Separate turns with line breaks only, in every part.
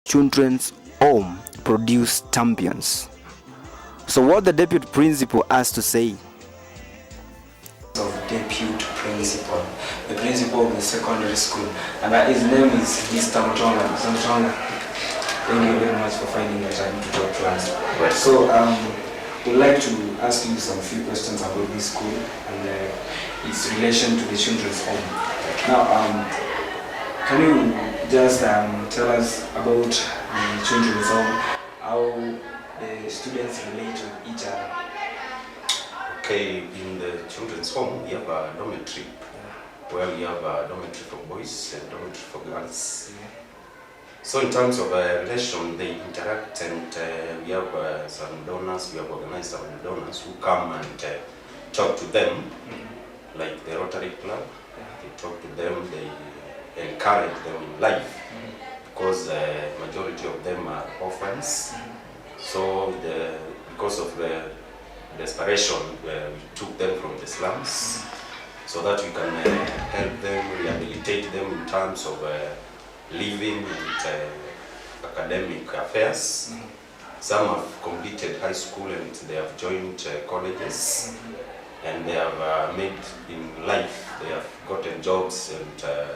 children's home produce champions. So what the deputy principal has to say?
Of deputy principal, the principal of the secondary school, and his name is Mr. Mutonga. Mr. Mutonga, thank you very much for finding the time to talk to us.
Right.
So we'd like to ask you some few questions about this school and its relation to the children's home. Now, can you just tell us about the children's home, how the students relate with each other?
Okay, in the children's home, we have a dormitory where we have a dormitory for boys and dormitory for girls. So in terms of relation, they interact, and we have some donors, we have organized some donors who come and talk to them, like the Rotary Club. They talk to them, they encourage them in life, because the majority of them are orphans. So because of the desperation, we took them from the slums so that we can help them, rehabilitate them in terms of living and academic affairs. Some have completed high school and they have joined colleges, and they have made in life, they have gotten jobs, and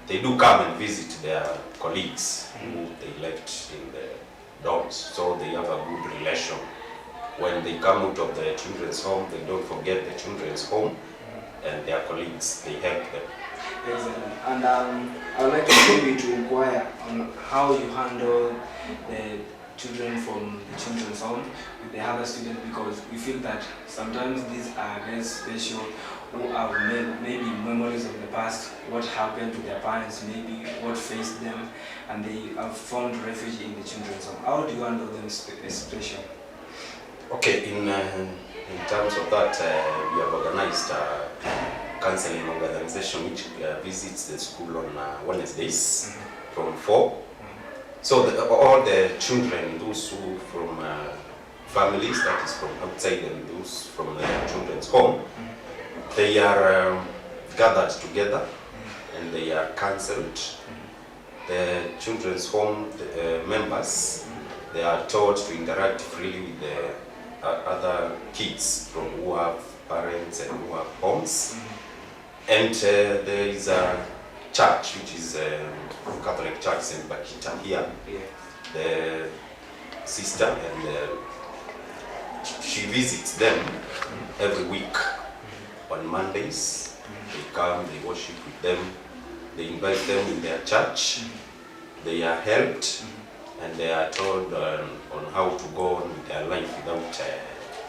they do come and visit their colleagues who they left in the dorms, so they have a good relation. When they come out of the children's home, they don't forget the children's home and their colleagues, they help them.
Excellent. And I would like to maybe to inquire on how you handle the children from the children's home with the other students, because we feel that sometimes these are very special, who have maybe memories of the past, what happened to their parents, maybe what faced them, and they have found refuge in the children's home. How do you handle them especially?
Okay, in terms of that, we have organized a counseling organization which visits the school on Wednesdays from 4. So all the children, those who from families, that is from outside, and those from the children's home, they are gathered together and they are counseled. The children's home members, they are told to interact freely with the other kids from who have parents and who have homes. And there is a church, which is a Catholic church in Bakita here. The sister, and she visits them every week on Mondays. They come, they worship with them, they invite them in their church, they are helped, and they are told on how to go on with their life without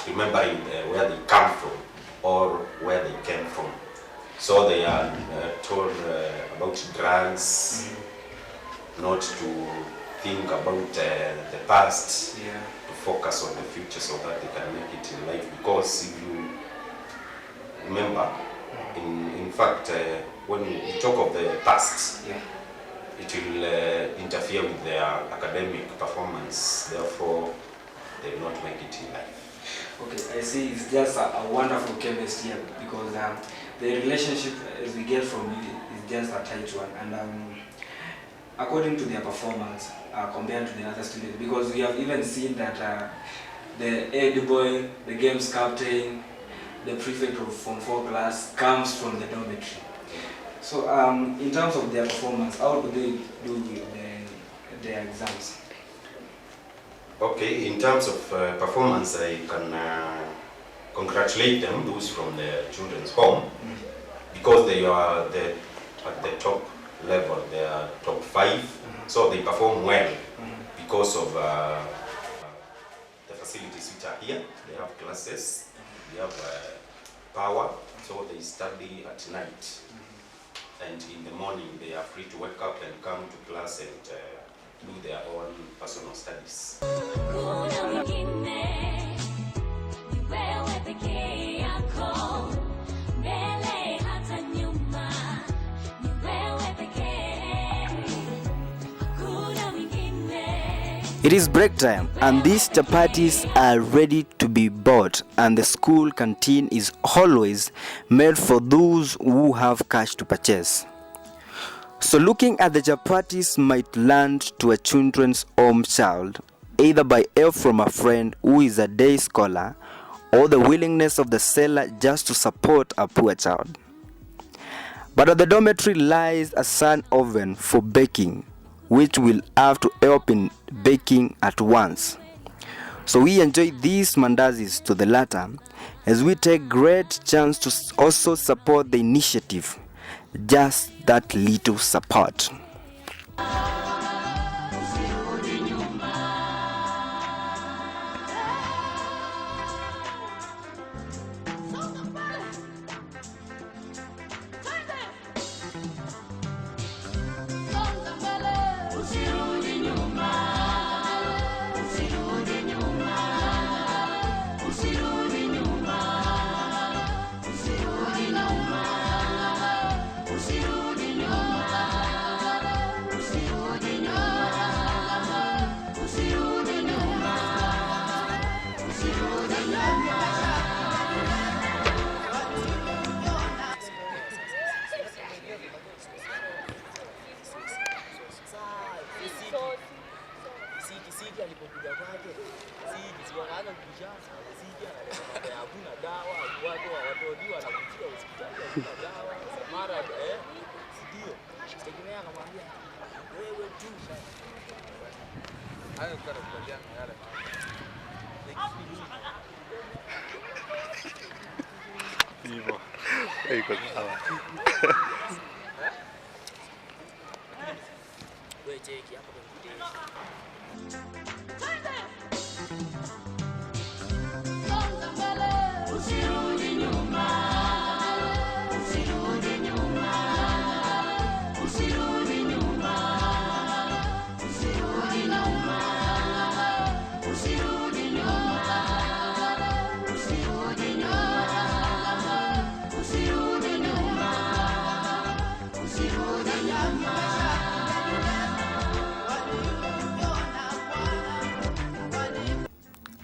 remembering where they come from or where they came from. So they are told about drugs, not to think about the past, to focus on the future so that they can make it in life. Because if you remember, in fact, when you talk of the past, it will interfere with their academic performance, therefore they will not make it in life.
Okay, I see it's just a wonderful chemistry here, because the relationship as we get from you is just a tight one, and according to their performance compared to the other students, because we have even seen that the head boy, the games captain, the prefect of Form 4 class comes from the dormitory. So in terms of their performance, how do they do with their exams?
Okay, in terms of performance, I can congratulate them, those from the children's home, because they are at the top level, they are top 5, so they perform well because of the facilities which are here. They have classes, they have power, so they study at night. And in the morning, they are free to wake up and come to class and do their own personal studies.
It is break time and these chapatis are ready to be bought, and the school canteen is always made for those who have cash to purchase. So looking at the chapatis might land to a children's home child, either by help from a friend who is a day scholar, or the willingness of the seller just to support a poor child. But at the dormitory lies a sun oven for baking, which will have to help in baking at once. So we enjoy these mandazis to the latter, as we take great chance to also support the initiative. Just that little support.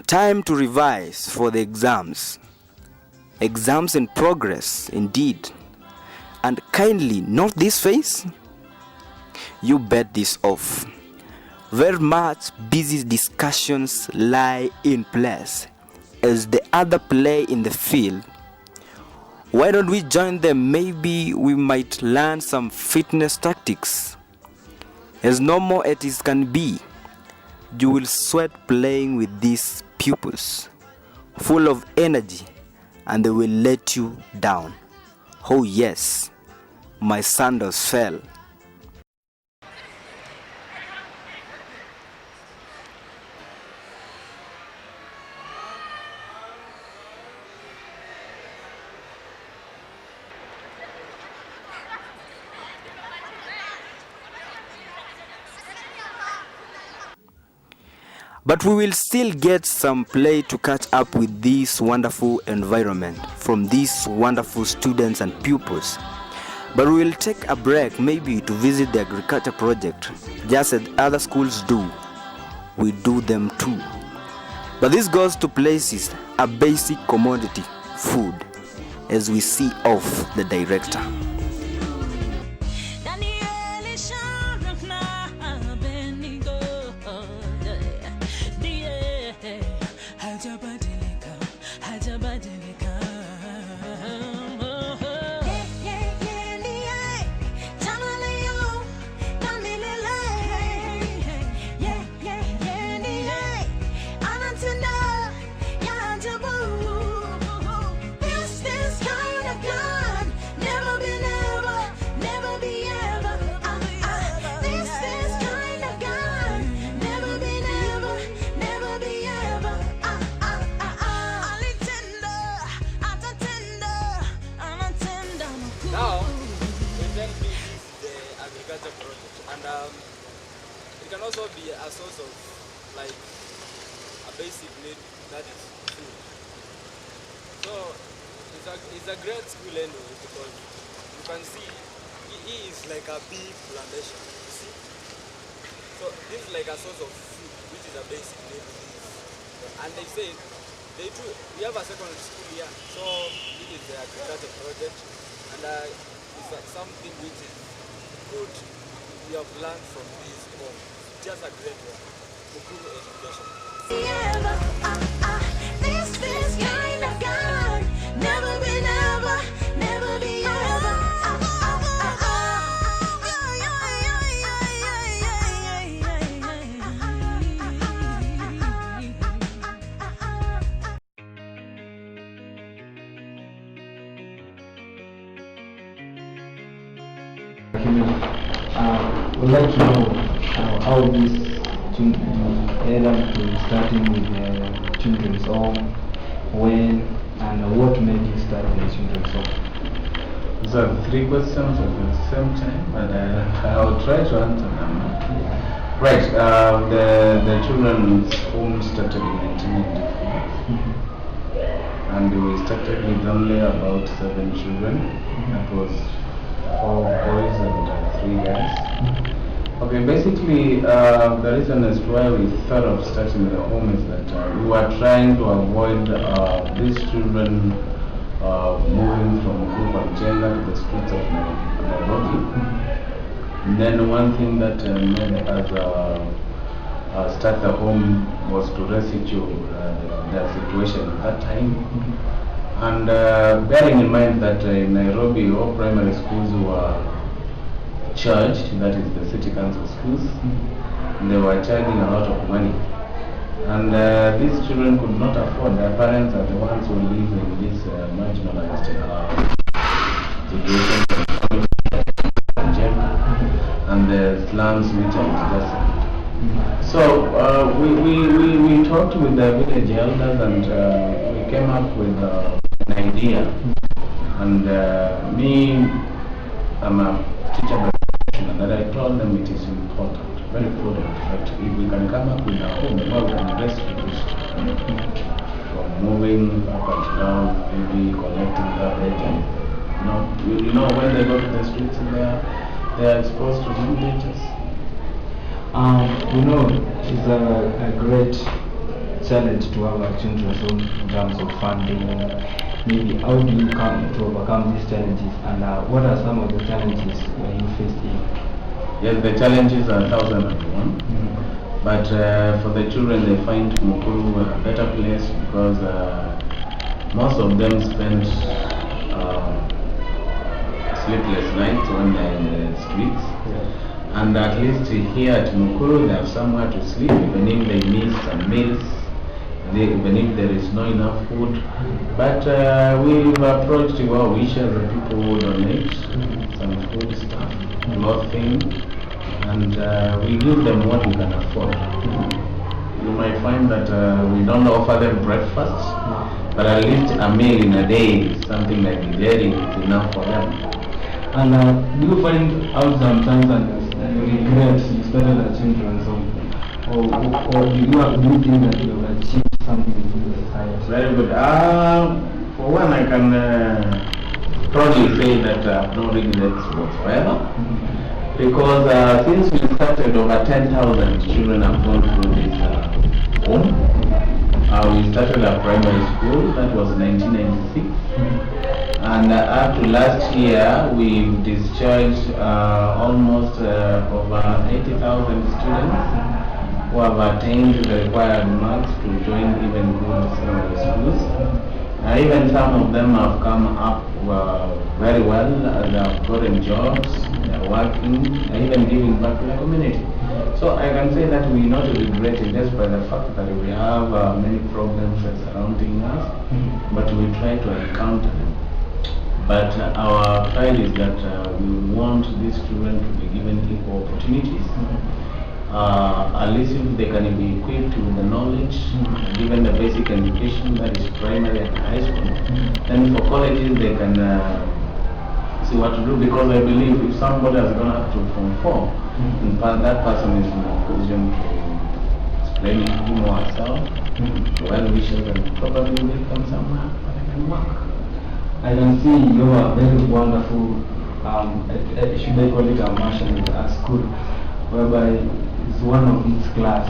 Time to revise for the exams. Exams in progress, indeed. And kindly note this face. You bet this off. Very much busy discussions lie in place as the other play in the field. Why don't we join them? Maybe we might learn some fitness tactics. As normal as it can be, you will sweat playing with these pupils, full of energy, and they will let you down. Oh yes, my sandals fell. But we will still get some play to catch up with this wonderful environment from these wonderful students and pupils. But we will take a break maybe to visit the agriculture project, just as other schools do. We do them too. But this goes to places, a basic commodity, food, as we see off the director.
It can also be a source of like a basic need, that is food. So it's a great school anyway, because you can see he is like a bee plantation, you see. So this is like a source of food, which is a basic need. And they say we have a secondary school here, so it is the agriculture project, and it's something which is
good you have learned from this home? Just a great one. Mukuru education.
This kind of God, never be never, never be ever.
We'd like to know how this to starting with the children's home, when, and what made you start the children's home?
So 3 questions at the same time, but I'll try to answer them. Right, the children's home started in 1994, and we started with only about 7 children. That was 4 boys and 3 girls. Okay, basically, the reason as to why we thought of starting the home is that we were trying to avoid these children moving from Kupanjenga to the streets of Nairobi. And then one thing that made us start the home was to rescue their situation at that time. And bearing in mind that in Nairobi all primary schools were charged, that is the city council schools, they were charging a lot of money. And these children could not afford, their parents are the ones who live in this marginalized situation and the slums which are just. So we talked with the village elders and we came up with an idea. And me, I'm a teacher by profession, and that I told them it is important, very important, that if we can come up with a home where we can rescue this from moving up and down, maybe collecting garbage, and you know when they go to the streets they are exposed to new dangers.
We know it's a great challenge to have a children's home in terms of funding. Maybe how do you come to overcome these challenges, and what are some of the challenges where you faced in?
Yes, the challenges are 1,001. But for the children, they find Mukuru a better place because most of them spend sleepless nights when they're in the streets. And at least here at Mukuru, they have somewhere to sleep, even if they miss some meals, even if there is not enough food. But we've approached our wishes, the people who donate some food stuff, clothing, and we give them what we can afford. You might find that we don't offer them breakfast, but at least a meal in a day, something like a dairy, is enough for them.
And do you find out sometimes and regret you started a children's home? Or do you think that you have achieved something in the society?
Very good. For one, I can proudly say that I have no regrets whatsoever. Because since we started, over 10,000 children have gone through this home. We started our primary school, that was 1996. And up to last year, we discharged almost over 80,000 students who have attained the required marks to join even good secondary schools. Even some of them have come up very well, they have gotten jobs, they are working, and even giving back to the community. So I can say that we not regret it just by the fact that we have many problems surrounding us, but we try to encounter them. But our pride is that we want these children to be given equal opportunities. At least if they can be equipped with the knowledge, given the basic education that is primary and high school, then for colleges they can see what to do, because I believe if somebody has gone up to Form 4, and that person is in a position to explain him or herself, well wishes, and probably will come somewhere where they can work.
I can see you are very wonderful, should I call it a marshal in a school, whereby it's one of its class.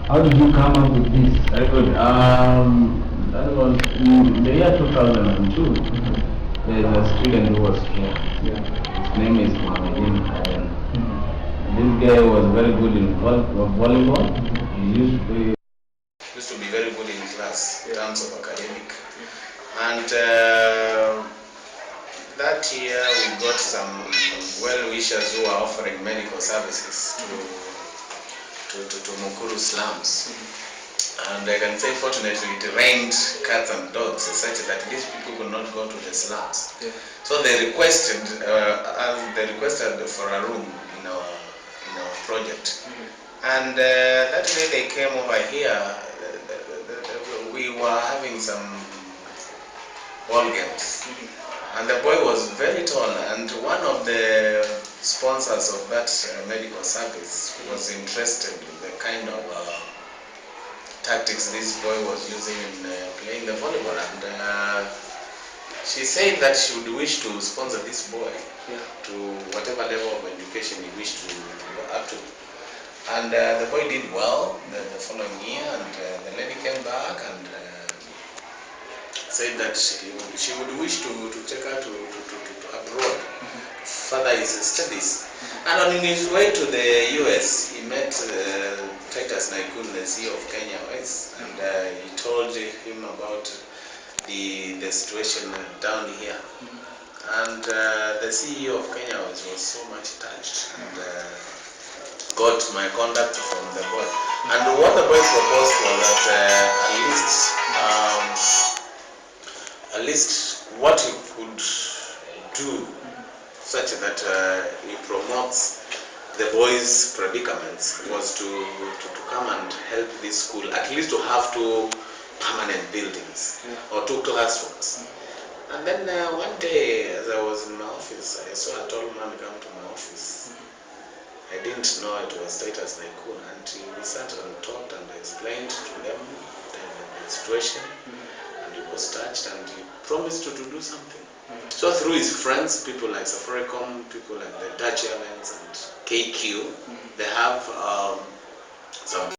How did you come up with this?
Very good. That was in the year 2002. There's a student who was here. His name is Mohamedin Kayan. This guy was very good in volleyball. He used to be very good in class in terms of academic. And that year we got some well-wishers who are offering medical services to Mukuru slums. And I can say fortunately it rained cats and dogs such that these people could not go to the slums. So they requested for a room in our project. And that day they came over here, we were having some ball games. And the boy was very tall, and one of the sponsors of that medical service was interested in the kind of tactics this boy was using in playing the volleyball. And she said that she would wish to sponsor this boy to whatever level of education he wished to go up to. And the boy did well the following year, and the lady came back and said that she would wish to take her to abroad, further his studies. And on his way to the US, he met Titus Naikun, the CEO of Kenya West, and he told him about the situation down here. And the CEO of Kenya West was so much touched and got my contact from the boy. And what the boy proposed was that at least what he could do such that he promotes the boys' predicaments was to come and help this school, at least to have 2 permanent buildings or 2 classrooms. And then one day, as I was in my office, I saw a tall man come to my office. I didn't know it was Titus Naikun, and we sat and talked and explained to them the situation, and he was touched and he promised to do something. So through his friends, people like Safaricom, people like the Dutch Airlines and KQ, they have some